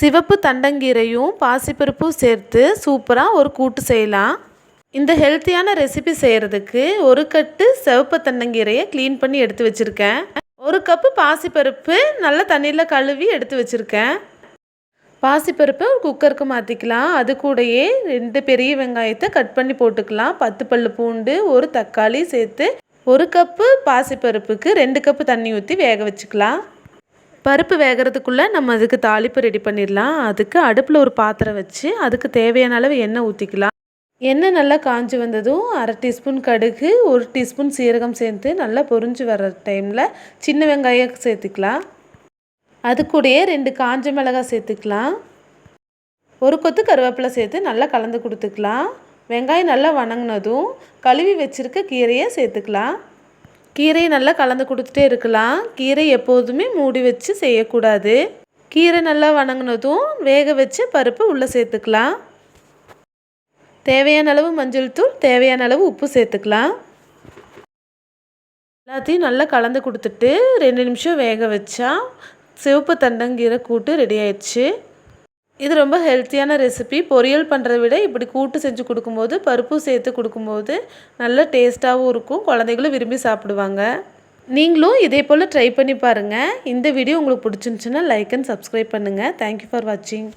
சிவப்பு தண்டங்கீரையும் பாசிப்பருப்பும் சேர்த்து சூப்பராக ஒரு கூட்டு செய்யலாம். இந்த ஹெல்த்தியான ரெசிபி செய்கிறதுக்கு ஒரு கட்டு சிவப்பு தண்டங்கீரையை க்ளீன் பண்ணி எடுத்து வச்சுருக்கேன். ஒரு கப்பு பாசிப்பருப்பு நல்லா தண்ணியில் கழுவி எடுத்து வச்சுருக்கேன். பாசிப்பருப்பை குக்கருக்கு மாற்றிக்கலாம். அது கூடயே 2 பெரிய வெங்காயத்தை கட் பண்ணி போட்டுக்கலாம். 10 பல்லு பூண்டு, ஒரு தக்காளி சேர்த்து ஒரு கப்பு பாசிப்பருப்புக்கு 2 கப்பு தண்ணி ஊற்றி வேக வச்சுக்கலாம். பருப்பு வேகிறதுக்குள்ளே நம்ம அதுக்கு தாளிப்பு ரெடி பண்ணிடலாம். அதுக்கு அடுப்பில் ஒரு பாத்திரம் வச்சு அதுக்கு தேவையான அளவு எண்ணெய் ஊற்றிக்கலாம். எண்ணெய் நல்லா காஞ்சி வந்ததும் 1/2 டீஸ்பூன் கடுகு, 1 டீஸ்பூன் சீரகம் சேர்த்து நல்லா பொரிஞ்சு வர்ற டைமில் சின்ன வெங்காயம் சேர்த்துக்கலாம். அது கூடயே 2 காஞ்ச மிளகாய் சேர்த்துக்கலாம். ஒரு கொத்து கருவேப்பிலை சேர்த்து நல்லா கலந்து கொடுத்துக்கலாம். வெங்காயம் நல்லா வணங்கினதும் கழுவி வச்சுருக்க கீரையை சேர்த்துக்கலாம். கீரையை நல்லா கலந்து கொடுத்துட்டே இருக்கலாம். கீரை எப்போதுமே மூடி வச்சு செய்யக்கூடாது. கீரை நல்லா வணங்கினதும் வேக வச்சு பருப்பு உள்ளே சேர்த்துக்கலாம். தேவையான அளவு மஞ்சள் தூள், தேவையான அளவு உப்பு சேர்த்துக்கலாம். எல்லாத்தையும் நல்லா கலந்து கொடுத்துட்டு 2 நிமிஷம் வேக வச்சா சிவப்பு தண்டங்கீரை கூட்டு ரெடி ஆயிடுச்சு. இது ரொம்ப ஹெல்த்தியான ரெசிபி. பொரியல் பண்ணுறத விட இப்படி கூட்டு செஞ்சு கொடுக்கும்போது பருப்பும் சேர்த்து கொடுக்கும்போது நல்ல டேஸ்ட்டாகவும் இருக்கும். குழந்தைகளும் விரும்பி சாப்பிடுவாங்க. நீங்களும் இதே போல் ட்ரை பண்ணி பாருங்கள். இந்த வீடியோ உங்களுக்கு பிடிச்சிருந்துச்சுன்னா லைக் அண்ட் சப்ஸ்கிரைப் பண்ணுங்கள். தேங்க்யூ ஃபார் வாட்சிங்.